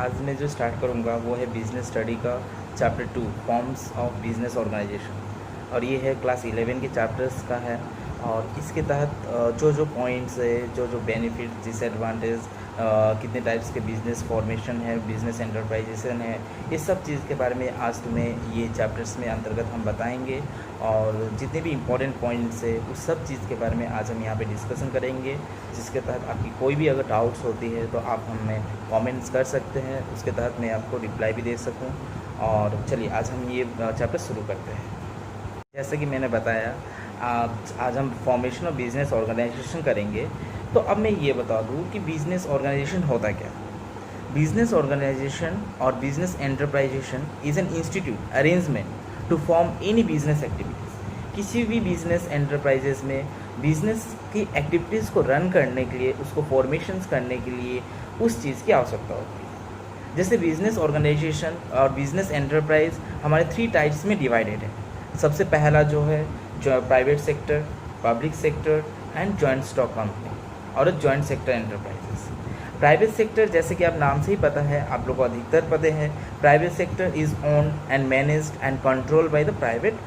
आज मैं जो स्टार्ट करूँगा वो है बिजनेस स्टडी का chapter 2 forms of business organisation. और ये है क्लास 11 के चैप्टर्स का है। और इसके तहत जो जो पॉइंट्स है, जो जो बेनिफिट, डिसएडवांटेज, कितने टाइप्स के बिज़नेस फॉर्मेशन है, बिज़नेस एंटरप्राइजेशन है, इस सब चीज़ के बारे में आज तुम्हें ये चैप्टर्स में अंतर्गत हम बताएंगे। और जितने भी इम्पोर्टेंट पॉइंट्स है उस सब चीज़ के बारे में आज हम यहाँ पे डिस्कशन करेंगे, जिसके तहत आपकी कोई भी अगर डाउट्स होती है तो आप हमें कमेंट्स कर सकते हैं, उसके तहत मैं आपको रिप्लाई भी दे सकूँ। और चलिए आज हम ये चैप्टर शुरू करते हैं। जैसे कि मैंने बताया आज हम फॉर्मेशन ऑफ बिजनेस ऑर्गेनाइजेशन करेंगे। तो अब मैं ये बता दूँ कि बिजनेस ऑर्गेनाइजेशन होता क्या। बिजनेस ऑर्गेनाइजेशन और business enterprisation is an institute arrangement to form any business activities. किसी भी बिजनेस एंटरप्राइजेस में बिजनेस की एक्टिविटीज़ को रन करने के लिए, उसको फॉर्मेशंस करने के लिए उस चीज़ की आवश्यकता होती है। जैसे बिजनेस ऑर्गेनाइजेशन और बिजनेस एंटरप्राइज हमारे 3 टाइप्स में डिवाइडेड है। सबसे पहला जो है जो private sector, public sector and joint stock company और joint sector enterprises. Private sector जैसे कि आप नाम से ही पता है, आप लोगों को अधिकतर पता है, private sector is owned and managed and controlled by the private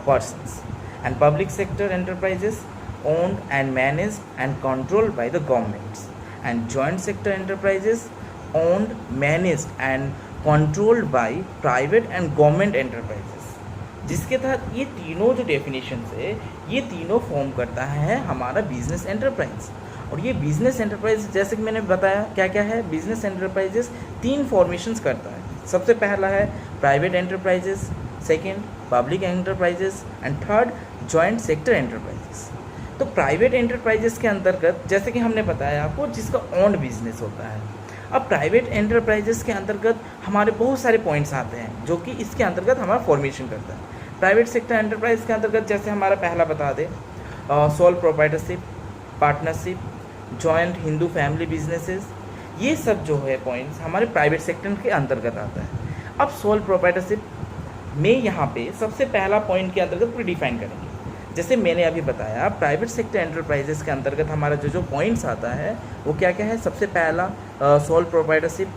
persons. And public sector enterprises owned and managed and controlled by the governments. And joint sector enterprises owned, managed and controlled by private and government enterprises. जिसके तहत ये तीनों जो definition है, ये तीनों form करता है हमारा बिजनेस एंटरप्राइज। और ये बिजनेस एंटरप्राइज जैसे कि मैंने बताया क्या क्या है, बिजनेस एंटरप्राइजेस 3 फॉर्मेशंस करता है। सबसे पहला है private enterprises, second public enterprises and third joint sector enterprises. तो प्राइवेट एंटरप्राइजेस के अंतर्गत जैसे कि हमने बताया आपको जिसका ओन बिजनेस होता है। अब प्राइवेट एंटरप्राइजेस के अंतर्गत हमारे बहुत सारे पॉइंट्स आते हैं जो कि इसके अंतर्गत हमारा फॉर्मेशन करता है। प्राइवेट सेक्टर एंटरप्राइज के अंतर्गत जैसे हमारा पहला बता दें, sole proprietorship, partnership, joint Hindu family businesses, ये सब जो है पॉइंट्स हमारे प्राइवेट सेक्टर के अंतर्गत आता है। अब सोल प्रोप्राइटरशिप में यहाँ पे सबसे पहला पॉइंट के अंतर्गत पूरी डिफाइन करेंगे। जैसे मैंने अभी बताया प्राइवेट सेक्टर एंटरप्राइजेस के अंतर्गत हमारा जो जो पॉइंट्स आता है वो क्या क्या है। सबसे पहला sole proprietorship,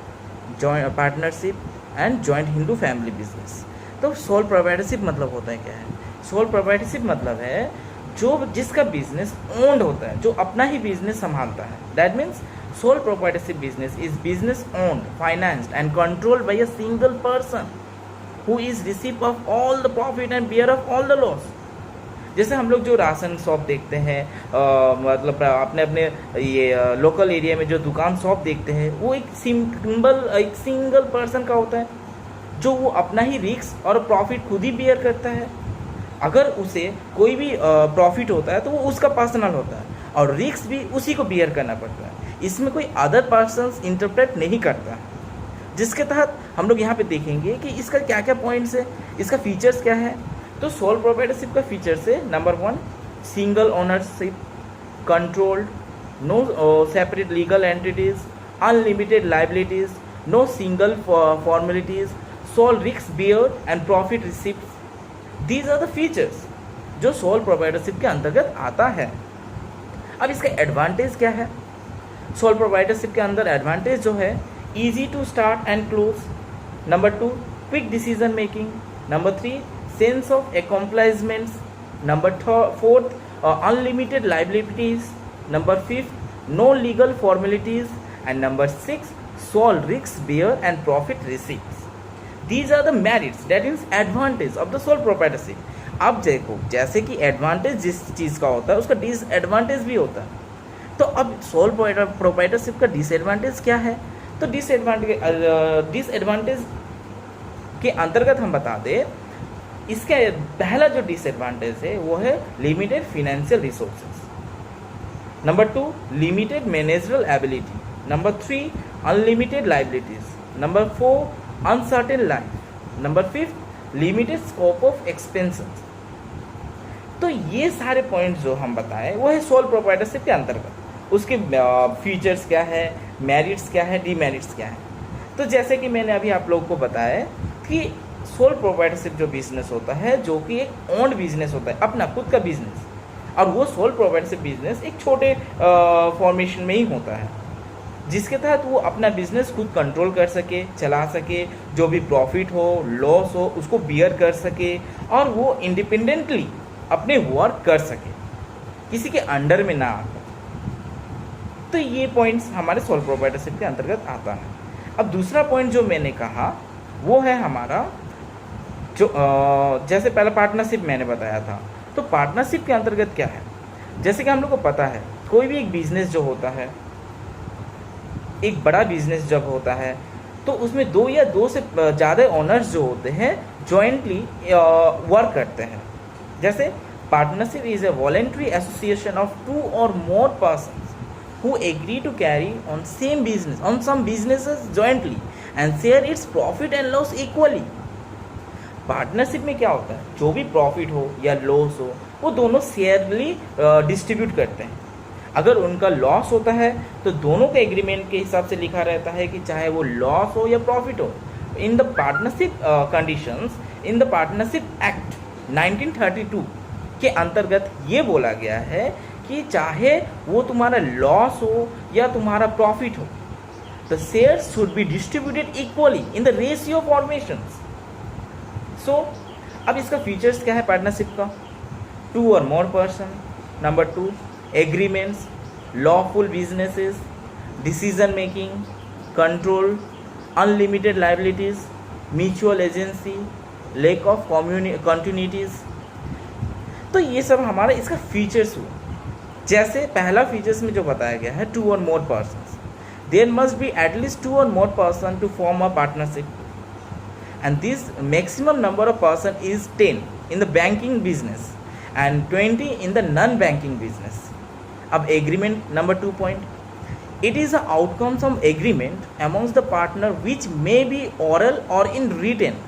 joint partnership and joint Hindu family business. तो सोल प्रोप्राइटरशिप मतलब होता है क्या है? सोल प्रोप्राइटरशिप मतलब है जो जिसका बिजनेस ओन्ड होता है, जो अपना ही बिजनेस संभालता है। That means sole proprietorship business is business owned, financed and controlled by a single person who is receive of all the profit and bear of all the loss. जैसे हम लोग जो राशन शॉप देखते हैं, मतलब अपने अपने ये लोकल एरिया में जो दुकान शॉप देखते हैं, वो एक सिंगल पर्सन का होता है जो वो अपना ही रिस्क और प्रॉफिट खुद ही बियर करता है। अगर उसे कोई भी प्रॉफिट होता है तो वो उसका पर्सनल होता है और रिस्क भी उसी को बियर करना पड़ता है। इसमें कोई अदर पर्सन इंटरप्रेट नहीं करता। जिसके तहत हम लोग यहाँ पे देखेंगे कि इसका क्या क्या पॉइंट्स है, इसका फीचर्स क्या है। तो सोल प्रोप्राइटरशिप का फीचर्स है number 1 single ownership, controlled, no separate legal entities, unlimited liabilities, no single formalities, sole risk bear and profit receipt. These are the features जो सोल प्रोप्राइटरशिप के अंतर्गत आता है। अब इसका एडवांटेज क्या है? सोल प्रोप्राइटरशिप के अंदर एडवांटेज जो है easy to start and close, number 2 quick decision making, number 3 sense of accomplishments, number 4 unlimited liabilities, number 5 no legal formalities, and number 6 sole risks bear and profit receipts. These are the merits, that is advantage of the sole proprietorship. अब देखो जैसे कि advantage जिस चीज़ का होता है उसका disadvantage भी होता है। तो अब सोल प्रोप्राइटरशिप का डिसएडवांटेज क्या है? तो डिसएडवांटेज के अंतर्गत हम बता दें, इसका पहला जो डिसएडवांटेज है वो है limited financial resources, number 2 limited managerial ability, number 3 unlimited liabilities, number 4 uncertain life, number 5 limited scope of expansion. तो ये सारे पॉइंट्स जो हम बताएं वो है सोल प्रोप्राइटरशिप के अंतर्गत। उसके फीचर्स क्या है, मेरिट्स क्या है, डीमेरिट्स क्या है। तो जैसे कि मैंने अभी आप लोगों को बताया कि सोल प्रोप्राइटरशिप जो बिजनेस होता है जो कि एक ओन्ड बिजनेस होता है, अपना खुद का बिजनेस, और वो सोल प्रोप्राइटरशिप बिजनेस एक छोटे फॉर्मेशन में ही होता है। जिसके तहत वो अपना बिजनेस खुद कंट्रोल कर सके, चला सके, जो भी प्रॉफिट हो, लॉस हो, उसको बियर कर सके और वो इंडिपेंडेंटली अपने वर्क कर सके, किसी के अंडर में ना आकर। तो ये पॉइंट्स हमारे सोल प्रोप्राइटरशिप के अंतर्गत आता है। अब दूसरा पॉइंट जो मैंने कहा वो है हमारा जो जैसे पहला पार्टनरशिप मैंने बताया था, तो पार्टनरशिप के अंतर्गत क्या है, जैसे कि हम लोग को पता है कोई भी एक बिजनेस जो होता है, एक बड़ा बिजनेस जब होता है तो उसमें दो या दो से ज़्यादा ओनर्स जो होते हैं जॉइंटली वर्क करते हैं। जैसे partnership is a voluntary association of 2 or more persons who agree to carry on same business on some businesses jointly and share its profit and loss equally। Partnership में क्या होता है, जो भी प्रॉफिट हो या लॉस हो वो दोनों शेयरली डिस्ट्रीब्यूट करते हैं। अगर उनका लॉस होता है तो दोनों के एग्रीमेंट के हिसाब से लिखा रहता है कि चाहे वो लॉस हो या प्रॉफिट हो। In the partnership conditions in the partnership act 1932 के अंतर्गत ये बोला गया है कि चाहे वो तुम्हारा लॉस हो या तुम्हारा प्रॉफिट हो, the shares should be distributed equally in the ratio formations. So अब इसका फीचर्स क्या है पार्टनरशिप का, 2 or more person, number 2 agreements, lawful businesses, decision making, control, unlimited liabilities, mutual agency, lack of continuities. तो ये सब हमारा इसका फीचर्स हुआ। जैसे पहला फीचर्स में जो बताया गया है 2 or more persons, there must be at least 2 or more person to form a partnership, and this maximum number of person is 10 in the banking business and 20 in the non-banking business। अब agreement number 2 point, it is the outcomes of agreement amongst the partner which may be oral or in written।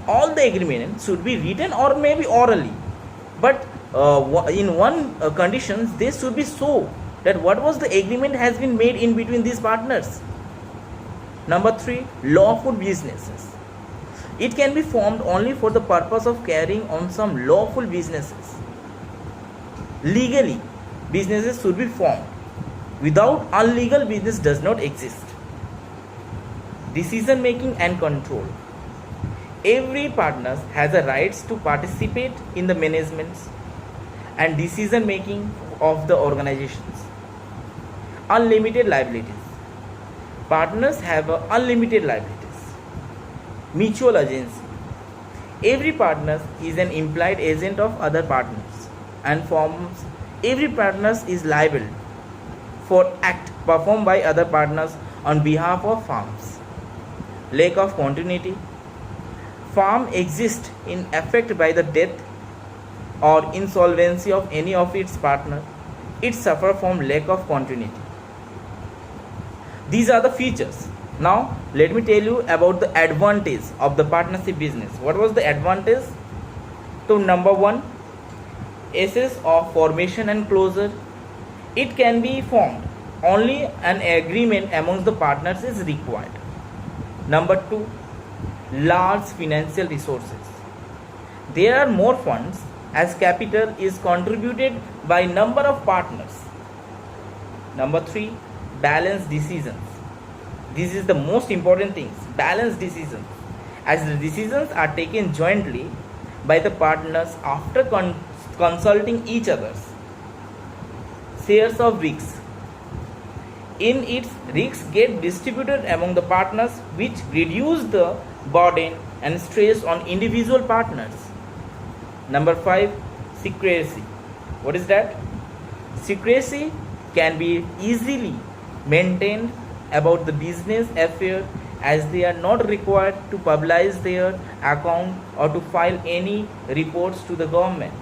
all the agreement should be written or maybe orally, but in one conditions they should be so that what was the agreement has been made in between these partners। Number 3, lawful businesses, it can be formed only for the purpose of carrying on some lawful businesses। legally businesses should be formed, without illegal business does not exist। decision making and control, every partner has a rights to participate in the management and decision making of the organizations। unlimited liabilities, partners have unlimited liabilities। mutual agency, every partner is an implied agent of other partners and forms every partner is liable for act performed by other partners on behalf of firms। lack of continuity, firm exists in effect by the death or insolvency of any of its partner, it suffer from lack of continuity। these are the features। now let me tell you about the advantage of the partnership business। what was the advantage? so number 1, access of formation and closure, it can be formed, only an agreement amongst the partners is required। number 2, large financial resources, there are more funds as capital is contributed by number of partners। number 3, balanced decisions, this is the most important thing, balanced decisions, as the decisions are taken jointly by the partners after consulting each others। shares of risks, in its risks get distributed among the partners which reduce the burden and stress on individual partners। number 5, secrecy, what is that? secrecy can be easily maintained about the business affair as they are not required to publish their account or to file any reports to the government।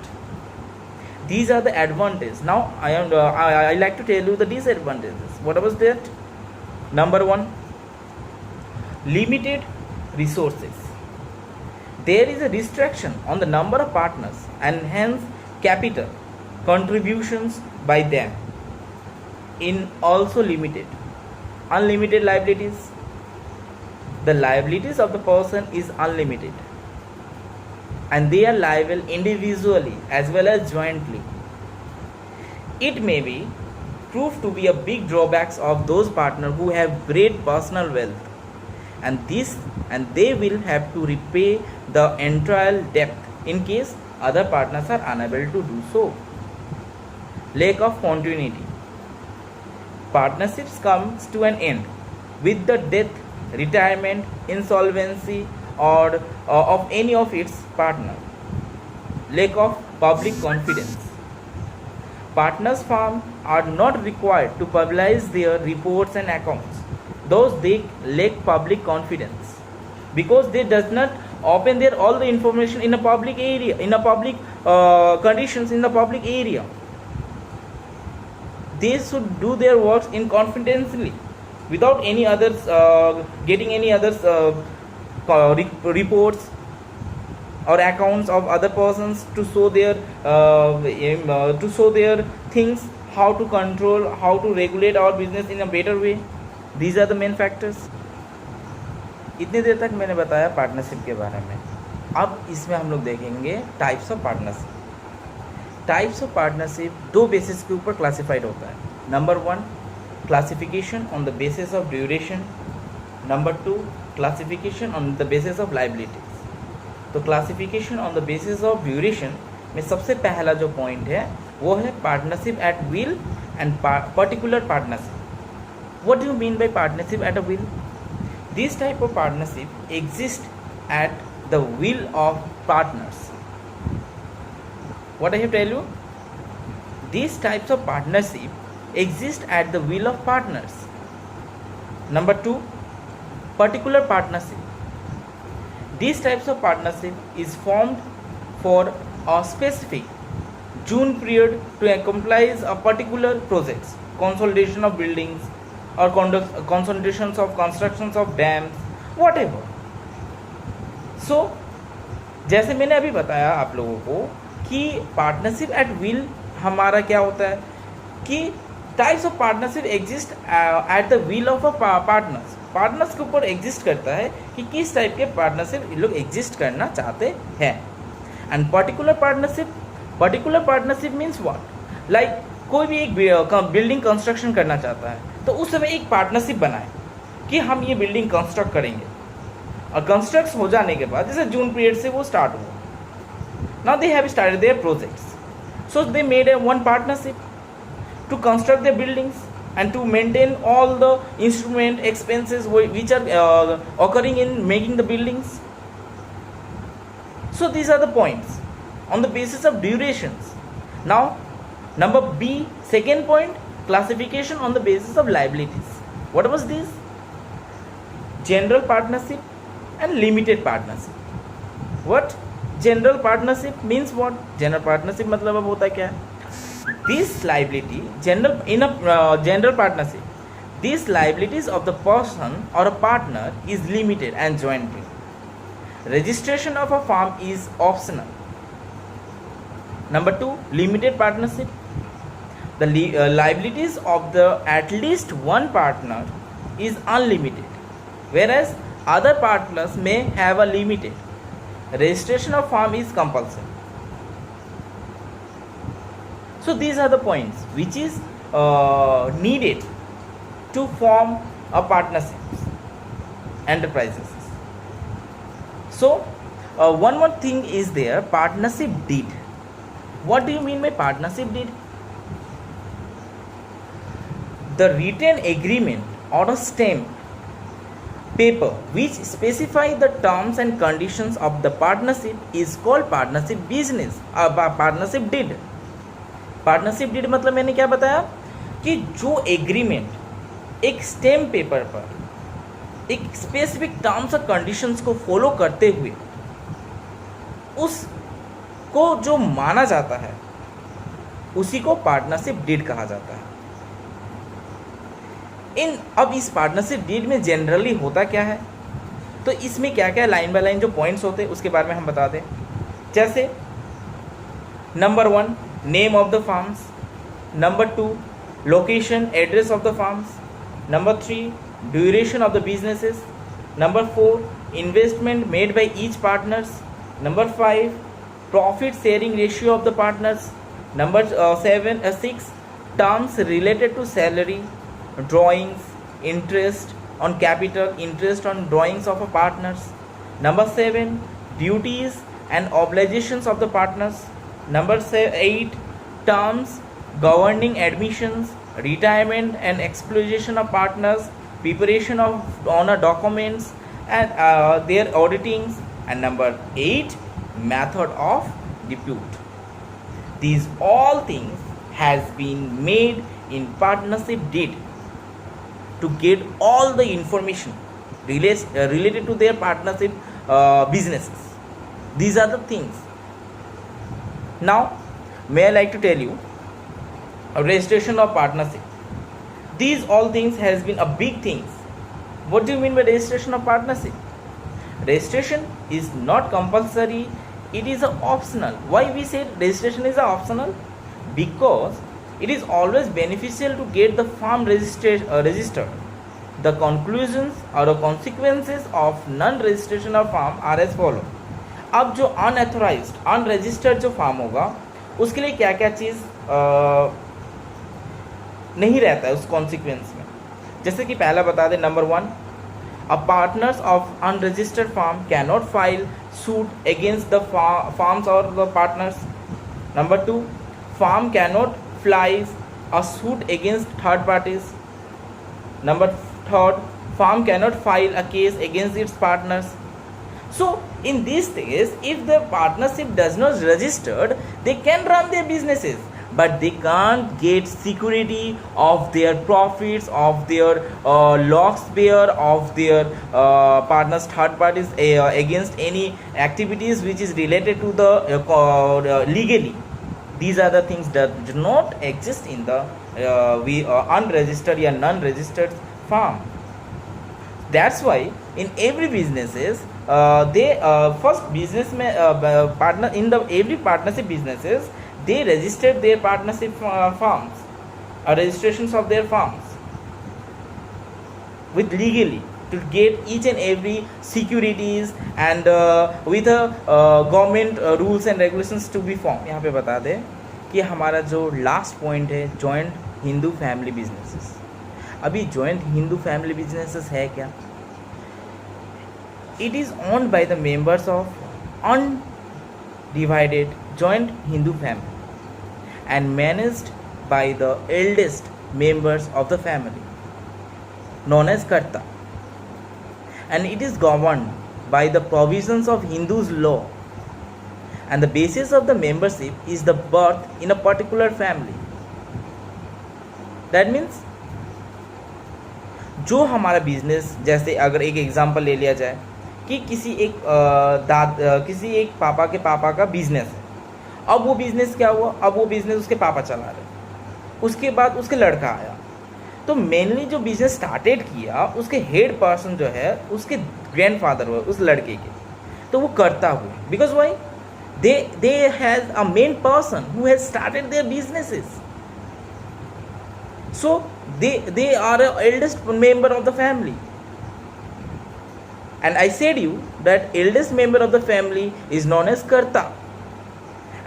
these are the advantages। now I like to tell you the disadvantages। what was that? number 1, limited resources, there is a restriction on the number of partners and hence capital contributions by them in also limited। unlimited liabilities, the liabilities of the person is unlimited and they are liable individually as well as jointly। it may be prove to be a big drawbacks of those partners who have great personal wealth, and they will have to repay the entire debt in case other partners are unable to do so. Lack of continuity. Partnerships comes to an end with the death, retirement, insolvency, or of any of its partner. Lack of public confidence. Partners' firms are not required to publish their reports and accounts, thus they lack public confidence because they does not open their all the information in a public area, in a public conditions in the public area. They should do their works in confidentially without any others getting any others reports or accounts of other persons to show their things, how to control, how to regulate our business in a better way. These are the main factors. इतनी देर तक मैंने बताया partnership के बारे में. अब इसमें हम लोग देखेंगे types of partnership. Types of partnership दो बेसिस के ऊपर क्लासिफाइड होता है. Number 1, classification on the basis of duration. Number 2, classification on the basis of liabilities. तो classification on the basis of duration में सबसे पहला जो पॉइंट है वो है partnership at will and particular partnership. What do you mean by partnership at a will? This type of partnership exist at the will of partners. What I have tell you? These types of partnership exist at the will of partners. Number 2, particular partnership. These types of partnership is formed for a specific June period to accomplish a particular projects, consolidation of buildings or consolidations of constructions of dams, whatever. So, जैसे मैंने अभी बताया आप लोगों को कि partnership at will हमारा क्या होता है कि types of partnership exist at the will of a partners. Partners के ऊपर एग्जिस्ट करता है कि किस टाइप के पार्टनरशिप ये लोग एग्जिस्ट करना चाहते हैं. And particular partnership means what? Like कोई भी एक बिल्डिंग कंस्ट्रक्शन करना चाहता है तो उस समय एक पार्टनरशिप बनाए कि हम ये बिल्डिंग कंस्ट्रक्ट करेंगे, और कंस्ट्रक्ट हो जाने के बाद जैसे जून पीरियड से वो स्टार्ट हुआ. Now they have started their projects. So they made one partnership to construct their buildings and to maintain all the instrument expenses which are occurring in making the buildings. So these are the points on the basis of durations. Now number B, second point, classification on the basis of liabilities. What was this? General partnership and limited partnership. What? General partnership means what? General partnership मतलब अब होता है क्या? This liability in a general partnership, this liabilities of the person और a partner is limited and jointly. Registration of a firm is optional. Number 2, limited partnership. The liabilities of the at least one partner is unlimited, whereas other partners may have a limited. Registration of firm is compulsory. So these are the points which is needed to form a partnership enterprises. So one more thing is there, partnership deed. What do you mean by partnership deed? The written agreement or a stamp paper which specify the terms and conditions of the partnership is called partnership business, partnership deed. partnership deed मतलब मैंने क्या बताया कि जो agreement एक stamp paper पर एक specific terms और कंडीशंस को फॉलो करते हुए उसको जो माना जाता है उसी को पार्टनरशिप डीड कहा जाता है. अब इस पार्टनरशिप डीड में जनरली होता क्या है, तो इसमें क्या क्या लाइन बाय लाइन जो पॉइंट्स होते हैं उसके बारे में हम बता दें. जैसे number 1, name of the farms. Number 2, location address of the farms. Number 3, duration of the businesses. Number 4, investment made by each partners. Number 5, profit sharing ratio of the partners. Number 6, terms related to salary, drawings, interest on capital, interest on drawings of a partners. Number 7, duties and obligations of the partners. Number 8, terms governing admissions, retirement and exploitation of partners, preparation of honor documents and their auditings. And number 8, method of dispute. These all things has been made in partnership deed to get all the information related to their partnership businesses. These are the things. Now, may I like to tell you, a registration of partnership. These all things has been a big things. What do you mean by registration of partnership? Registration is not compulsory, it is a optional. Why we say registration is a optional? Because it is always beneficial to get the firm registered. The conclusions or the consequences of non-registration of firm are as follow. अब जो unauthorised unregistered जो farm होगा उसके लिए क्या क्या चीज़ नहीं रहता है उस कॉन्सिक्वेंस में. जैसे कि पहला बता दें, number 1, a partners of unregistered firm can not file suit against the firms और the partners. Number 2, firm can not fly a suit against third parties. Number 3, firm can not file a case against its partners. So in these days, if the partnership does not registered, they can run their businesses, but they can't get security of their profits, of their loss bear, of their partners third parties against any activities which is related to the legally. These are the things that do not exist in the unregistered or non-registered farm. That's why in every businesses they first business में partner in the every partnership businesses they registered their partnership firms or registrations of their firms with legally to get each and every securities and with government rules and regulations to be formed. यहाँ पे बता दें कि हमारा जो last point है joint Hindu family businesses. अभी joint Hindu family businesses है क्या? It is owned by the members of undivided joint Hindu family and managed by the eldest members of the family known as Karta, and it is governed by the provisions of Hindu's law, and the basis of the membership is the birth in a particular family. That means जो हमारा business, जैसे अगर एक example ले लिया जाए कि किसी एक पापा के पापा का बिजनेस है. अब वो बिजनेस क्या हुआ, अब वो बिजनेस उसके पापा चला रहे, उसके बाद उसके लड़का आया, तो मेनली जो बिजनेस स्टार्टेड किया उसके हेड पर्सन जो है उसके ग्रैंडफादर हुए उस लड़के के, तो वो करता हुए. Because why they has a main person who has started their businesses, so they are a eldest member of the family. And I said you that eldest member of the family is known as Karta,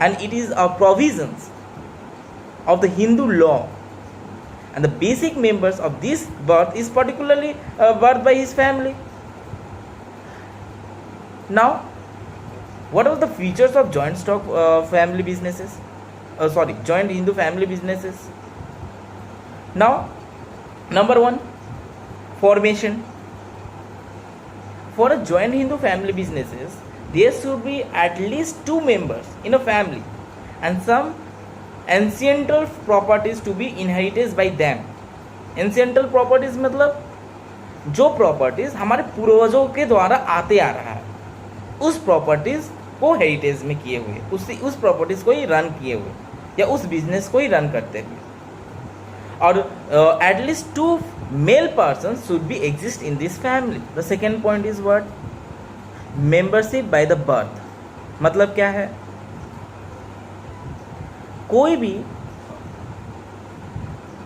and it is a provisions of the Hindu law, and the basic members of this birth is particularly birth by his family. Now, what are the features of joint stock family businesses? Joint Hindu family businesses. Now, number 1, formation. For a joint Hindu family businesses, there should be at least 2 members in a family and some ancestral properties to be inherited by them. Ancestral properties मतलब जो properties हमारे पूर्वजों के द्वारा आते आ रहा है, उस प्रॉपर्टीज को हेरिटेज में किए हुए, उस प्रॉपर्टीज को ही रन किए हुए या उस बिजनेस को ही रन करते हुए. और at least 2 male persons should be exist in this family. The second point is what? Membership by the birth. मतलब क्या है? कोई भी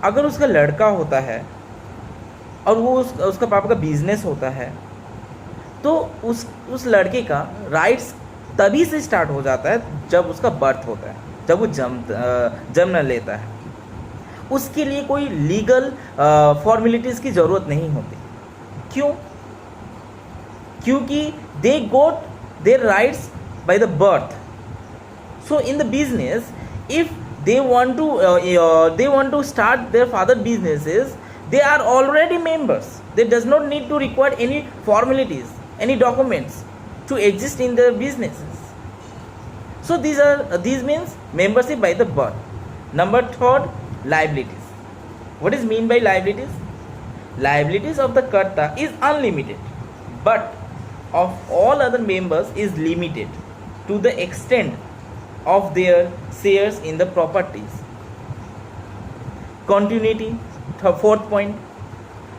अगर उसका लड़का होता है और वो उसका पापा का बिजनेस होता है, तो उस लड़के का राइट्स तभी से स्टार्ट हो जाता है जब उसका बर्थ होता है, जब वो जन्म लेता है. उसके लिए कोई लीगल फॉर्मेलिटीज़ की ज़रूरत नहीं होती। क्यों? क्योंकि they got their rights by the birth. So in the business, if they want to start their father businesses, they are already members. They does not need to require any formalities, any documents to exist in their businesses. So these means membership by the birth. Number third, liabilities. What is mean by liabilities? Liabilities of the karta is unlimited, but of all other members is limited to the extent of their shares in the properties. Continuity, fourth point,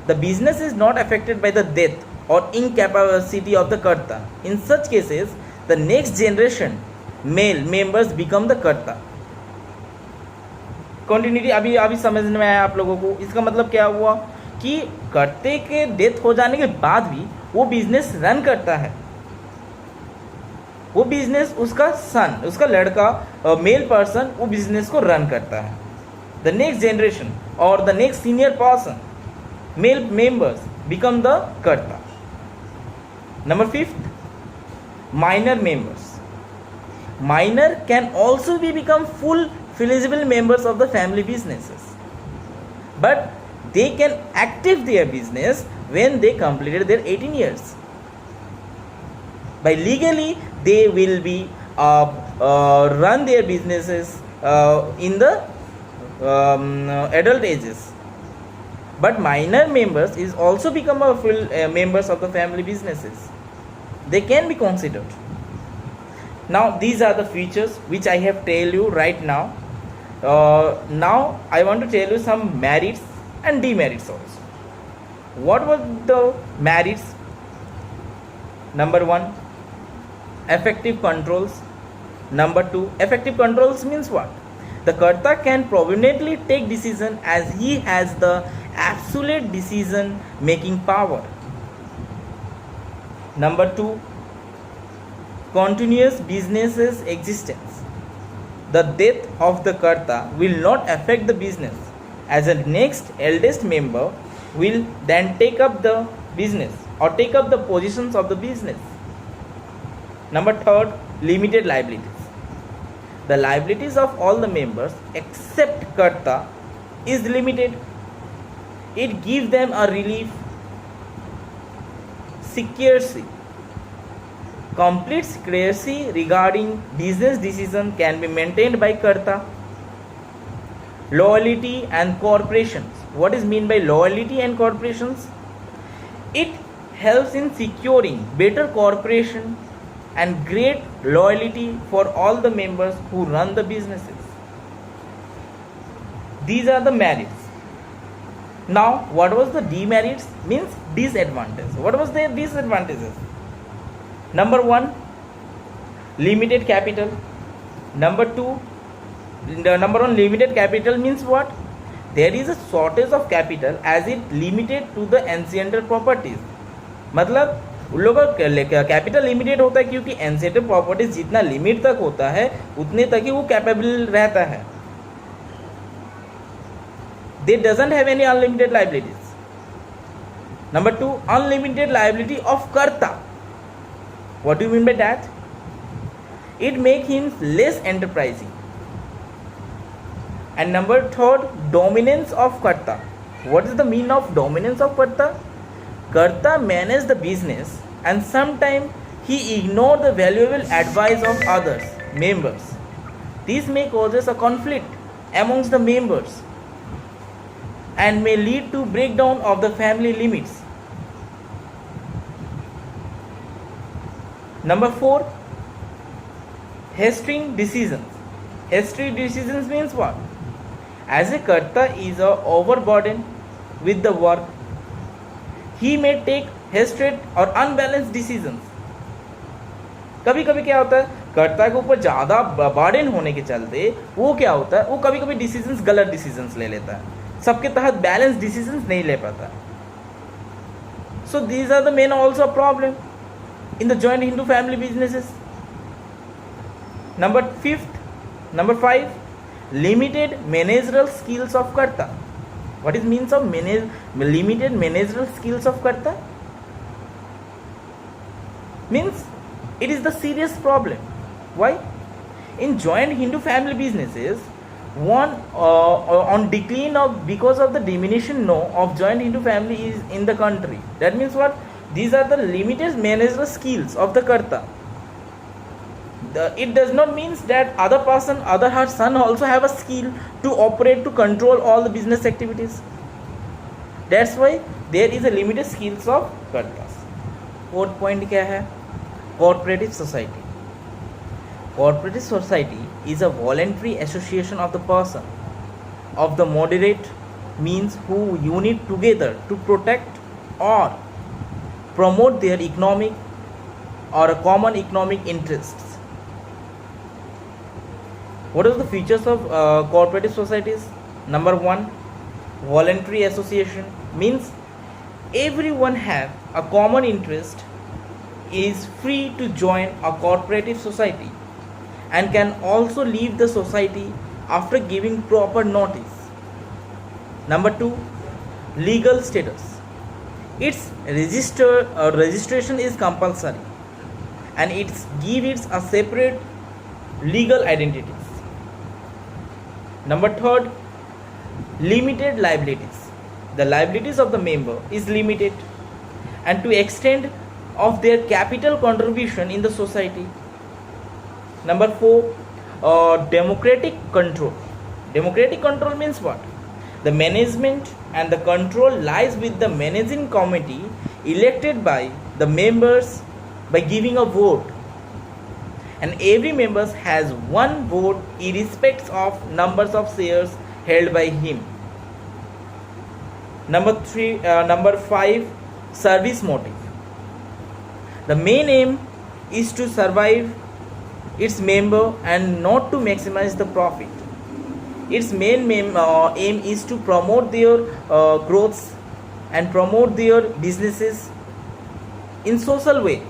the business is not affected by the death or incapacity of the karta. In such cases, the next generation male members become the karta. Continuity अभी समझ में आया आप लोगों को? इसका मतलब क्या हुआ कि कर्ते के डेथ हो जाने के बाद भी वो बिजनेस रन करता है। वो बिजनेस उसका सन, उसका लड़का, मेल पर्सन वो बिजनेस को रन करता है। द नेक्स्ट जनरेशन और the next senior person, male members become the karta. Number fifth, minor members. Minor can also be become full feasible members of the family businesses, but they can active their business when they completed their 18 years. By legally they will be run their businesses in the adult ages, but minor members is also become a full members of the family businesses. They can be considered. Now these are the features which I have tell you right now. Now I want to tell you some merits and demerits also. What were the merits? Number 1, effective controls. Number 2, effective controls means what? The karta can prominently take decision as he has the absolute decision making power. Number 2, continuous business's existence. The death of the karta will not affect the business, as the next eldest member will then take up the business or take up the positions of the business. Number 3, limited liabilities. The liabilities of all the members except karta is limited. It gives them a relief, security. Complete secrecy regarding business decision can be maintained by karta. Loyalty and corporations. What is mean by loyalty and corporations? It helps in securing better cooperation and great loyalty for all the members who run the businesses. These are the merits. Now what was the demerits? Means disadvantage. What was their disadvantages? Number 1, limited capital. Number 1, limited capital means what? There is a shortage of capital as it limited to the ancillary properties. मतलब उन लोगों का capital limited होता है क्योंकि एंसेंटर properties जितना limit तक होता है उतने तक ही वो कैपेबल रहता है। दे doesn't have any unlimited liabilities. Number 2, unlimited liability of कर्ता. What do you mean by that? It makes him less enterprising. And number 3, dominance of karta. What is the meaning of dominance of karta? Karta manages the business and sometimes he ignores the valuable advice of others, members. This may causes a conflict amongst the members and may lead to breakdown of the family limits. Number 4, hastering decisions. Hastering decisions means what? As a karta is overburdened with the work, he may take hasted or unbalanced decisions. कभी कभी क्या होता है, कर्ता के ऊपर ज़्यादा burden होने के चलते वो क्या होता है, वो कभी कभी डिसीजंस गलत डिसीजंस ले लेता है, सबके तहत बैलेंस डिसीजंस नहीं ले पाता. So these are the main also problem in the joint Hindu family businesses. Number 5, limited managerial skills of karta. What is means of limited managerial skills of karta? Means it is the serious problem. Why? In joint Hindu family businesses, one on decline of because of the diminution of joint Hindu family is in the country. That means what? These are the limited managerial skills of the karta. It does not mean that her son also have a skill to operate, to control all the business activities. That's why there is a limited skills of kartas. Fourth point क्या है? Cooperative society. Cooperative society is a voluntary association of the person of the moderate means who unite together to protect or promote their economic or a common economic interests. What are the features of cooperative societies? Number one, voluntary association means everyone have a common interest, is free to join a cooperative society and can also leave the society after giving proper notice. Number two, legal status. Its registration is compulsory and it gives a separate legal identities. Number third, limited liabilities. The liabilities of the member is limited and to extent of their capital contribution in the society. Number four, democratic control. Democratic control means what? The management and the control lies with the managing committee elected by the members by giving a vote, and every member has one vote irrespective of numbers of shares held by him. Number five, service motive. The main aim is to survive its member and not to maximize the profit. Its main aim is to promote their growths and promote their businesses in social way.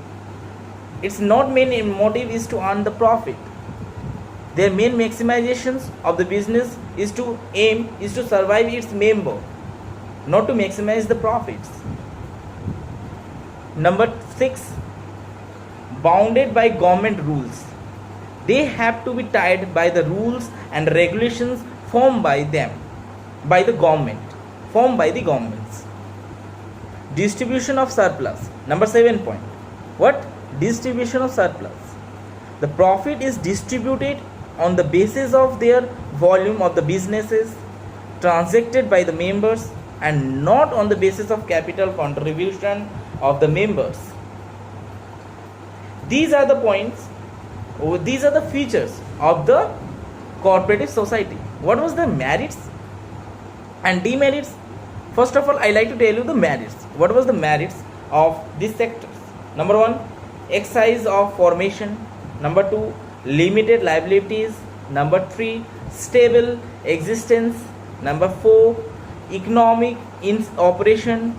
Its not main motive is to earn the profit. Their main maximizations of the business is to survive its member, not to maximize the profits. Number six, bounded by government rules. They have to be tied by the rules and regulations formed by the governments. Distribution of surplus. Number 7 point. What? Distribution of surplus. The profit is distributed on the basis of their volume of the businesses transacted by the members and not on the basis of capital contribution of the members. These are the points. These are the features of the cooperative society. What was the merits and demerits? First of all, I like to tell you the merits. What was the merits of these sectors? Number one, exercise of formation. Number two, limited liabilities. Number three, stable existence. Number four, economic in operation.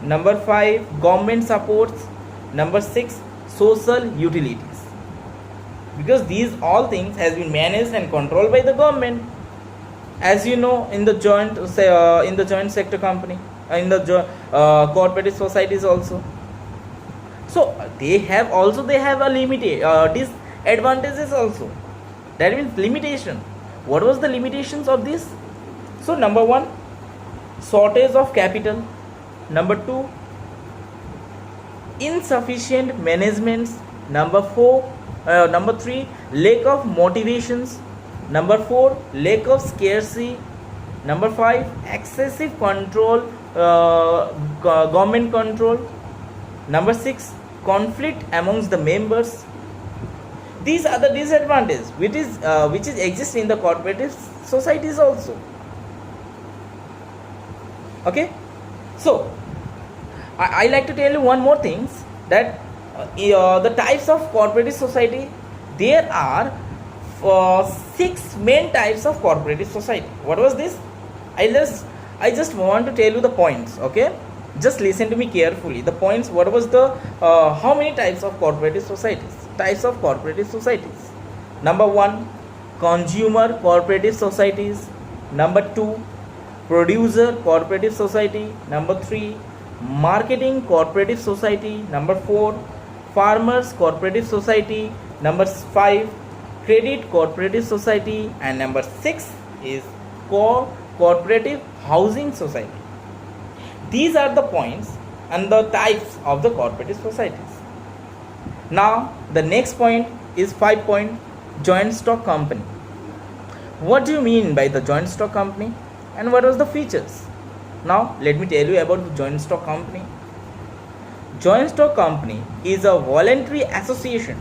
Number five, government supports. Number six, social utilities. Because these all things has been managed and controlled by the government, as you know, in the joint sector company, in the cooperative societies also. So they have a limited disadvantages also. That means limitation. What was the limitations of this? So number one, shortage of capital. Number two, insufficient managements. Number three, lack of motivations. Number four, lack of scarcity. Number five, excessive control, government control. Number six, conflict amongst the members. These are the disadvantages which exist in the cooperative societies also. Okay, so I like to tell you one more things, that the types of cooperative society. There are 6 main types of cooperative society. What was this? I just want to tell you the points. Okay, just listen to me carefully. The points. What was the how many types of cooperative societies? Types of cooperative societies. Number one, consumer cooperative societies. Number 2, producer cooperative society. Number 3, marketing cooperative society. Number 4, farmers cooperative society. Number 5, credit cooperative society. And number 6 is cooperative housing society. These are the points and the types of the cooperative societies. Now the next point is 5 point, joint stock company. What do you mean by the joint stock company and what was the features? Now let me tell you about the joint stock company. Joint stock company is a voluntary association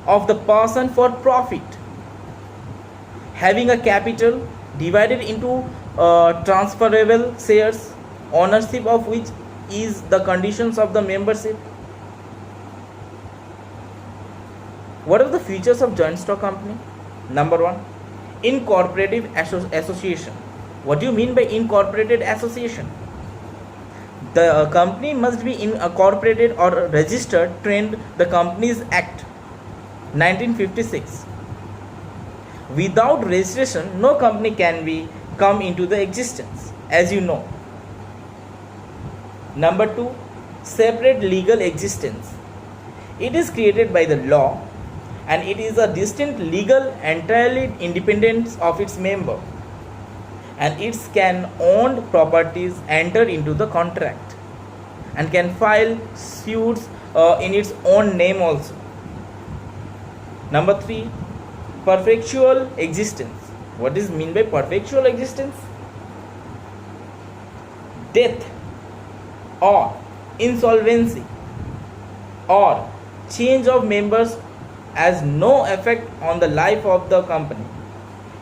of the person for profit, having a capital divided into transferable shares, ownership of which is the conditions of the membership. What are the features of joint stock company? Number 1, incorporative association. What do you mean by incorporated association? The company must be incorporated or registered under the Companies Act 1956. Without registration, no company can come into the existence, as you know. Number 2, separate legal existence. It is created by the law and it is a distinct legal entirely independent of its member, and it can own properties enter into the contract and can file suits in its own name also. Number 3, perpetual existence. What is mean by perpetual existence? Death or insolvency or change of members has no effect on the life of the company.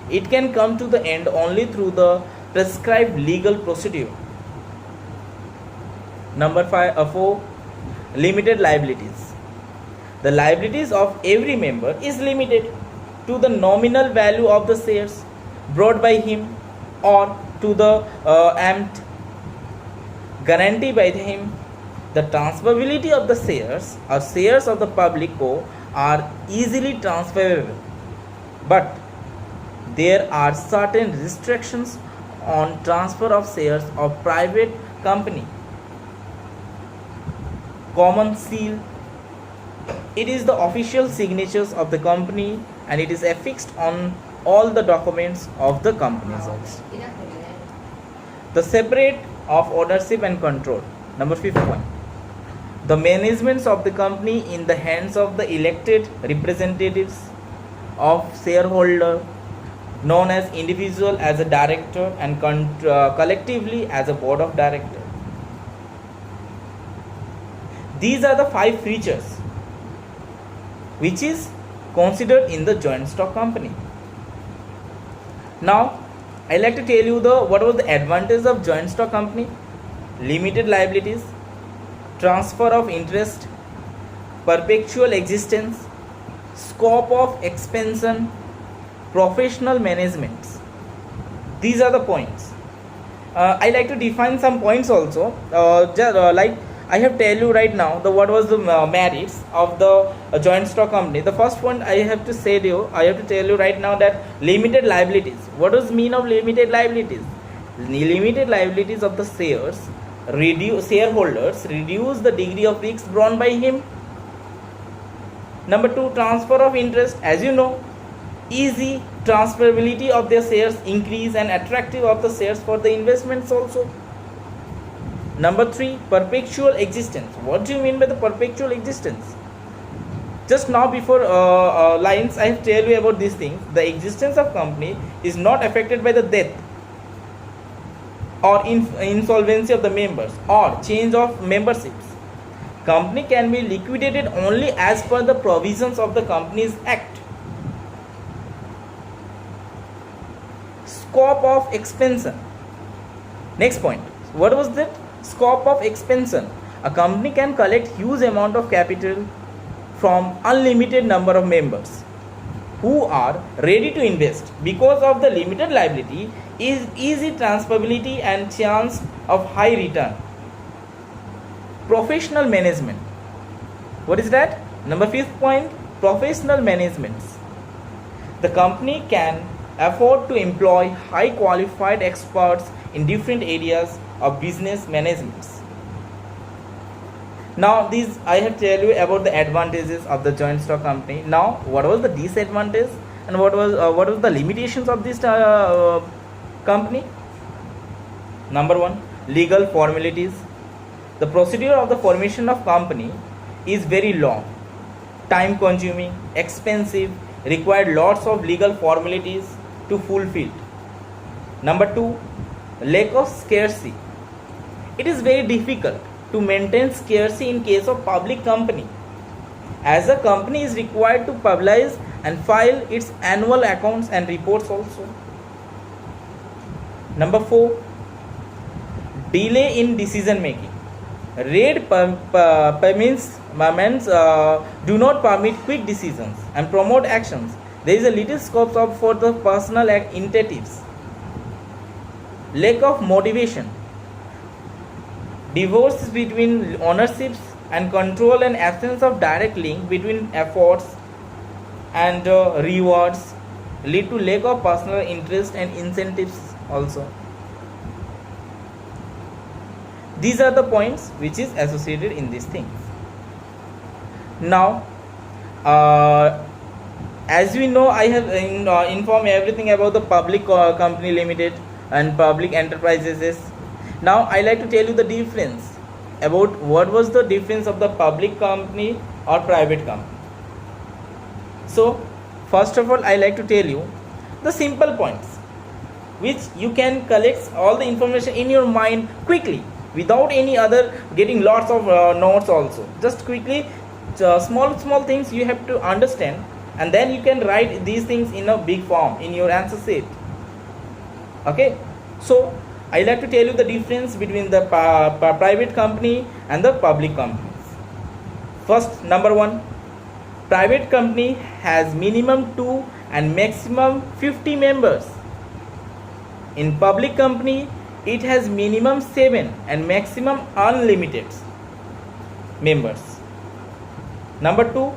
It can come to the end only through the prescribed legal procedure. Number 4, limited liabilities. The liabilities of every member is limited to the nominal value of the shares brought by him or to the amount guaranteed by him. The transferability of the shares or shares of the public are easily transferable, but there are certain restrictions on transfer of shares of private company. Common seal. It is the official signatures of the company and it is affixed on all the documents of the companies also. The separate of ownership and control. Number 5 point. The management of the company in the hands of the elected representatives of shareholder, known as individual as a director and collectively as a board of directors. These are the 5 features which is considered in the joint stock company. Now I like to tell you what was the advantage of joint stock company. Limited liabilities, transfer of interest, perpetual existence, scope of expansion, professional management. These are the points. I like to define some points also. Like I have tell you right now what was the merits of the joint stock company. The first point I have to tell you right now that limited liabilities. What does mean of limited liabilities? Limited liabilities of the shareholders reduce the degree of risk borne by him. Number 2, transfer of interest. As you know, easy transferability of their shares increase and attractive of the shares for the investments also. Number 3, perpetual existence. What do you mean by the perpetual existence? Just now before lines I have tell you about these things. The existence of company is not affected by the death or insolvency of the members or change of memberships. Company can be liquidated only as per the provisions of the Companies Act. Scope of expansion. Next point. What was that? Scope of expansion. A company can collect huge amount of capital from unlimited number of members who are ready to invest. Because of the limited liability is easy transferability and chance of high return. Professional management. What is that? Number 5th point, professional management. The company can afford to employ high qualified experts in different areas of business management. Now these I have tell you about the advantages of the joint stock company. Now what was the disadvantage and what was the limitations of this company? Number one, legal formalities. The procedure of the formation of company is very long, time consuming, expensive, required lots of legal formalities to fulfill. Number two, lack of scarcity. It is very difficult to maintain scarcity in case of public company, as a company is required to publish and file its annual accounts and reports also. Number four, delay in decision making. Red permits do not permit quick decisions and promote actions. There is a little scope for the personal initiatives. Lack of motivation. Divorce between ownerships and control and absence of direct link between efforts and rewards lead to lack of personal interest and incentives also. These are the points which is associated in these things. Now, as we know, I have informed everything about the public company limited and public enterprises. Now I like to tell you the difference about what was the difference of the public company or private company. So first of all, I like to tell you the simple points which you can collect all the information in your mind quickly without any other getting lots of notes also. Just quickly, small things you have to understand, and then you can write these things in a big form in your answer sheet. Okay, so I like to tell you the difference between the private company and the public companies. First, number one, private company has minimum 2 and maximum 50 members. In public company, it has minimum 7 and maximum unlimited members. Number two,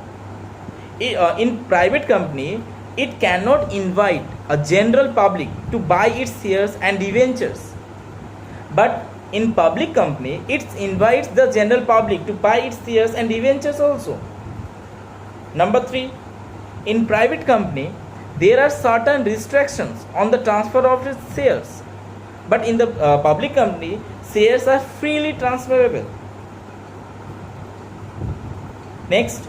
in private company, it cannot invite a general public to buy its shares and debentures. But in public company, it invites the general public to buy its shares and debentures also. Number three, in private company, there are certain restrictions on the transfer of its shares. But in the public company, shares are freely transferable. Next,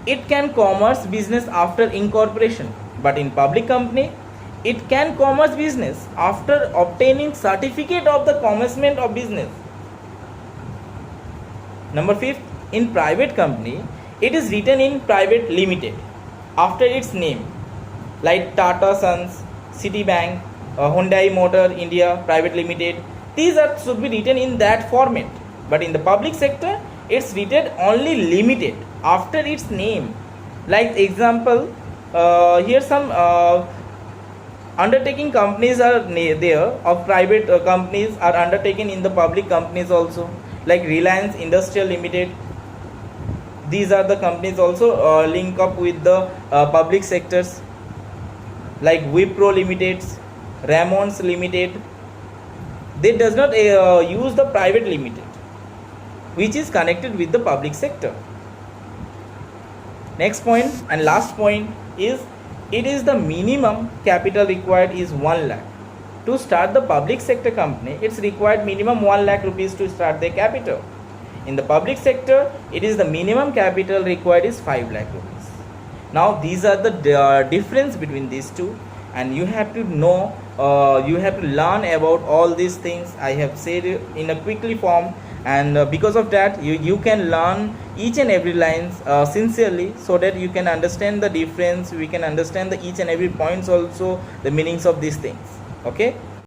it can commerce business after incorporation. But in public company, it can commerce business after obtaining certificate of the commencement of business. Number 5, in private company, it is written in private limited after its name, like Tata Sons, Citibank, Hyundai Motor India Private Limited. These should be written in that format. But in the public sector, it's written only limited after its name. Like example, here some undertaking companies are there of private companies are undertaken in the public companies also, like Reliance Industrial Limited. These are the companies also link up with the public sectors, like Wipro Limited, Ramones Limited. They does not use the private limited, which is connected with the public sector. Next point and last point is, it is the minimum capital required is 1 lakh. To start the public sector company, it's required minimum 1 lakh rupees to start the capital. In the public sector, it is the minimum capital required is 5 lakh rupees. Now these are the difference between these two, and you have to know, you have to learn about all these things I have said in a quickly form, and because of that you can learn each and every lines sincerely, so that you can understand the difference, we can understand the each and every points also, the meanings of these things. Okay.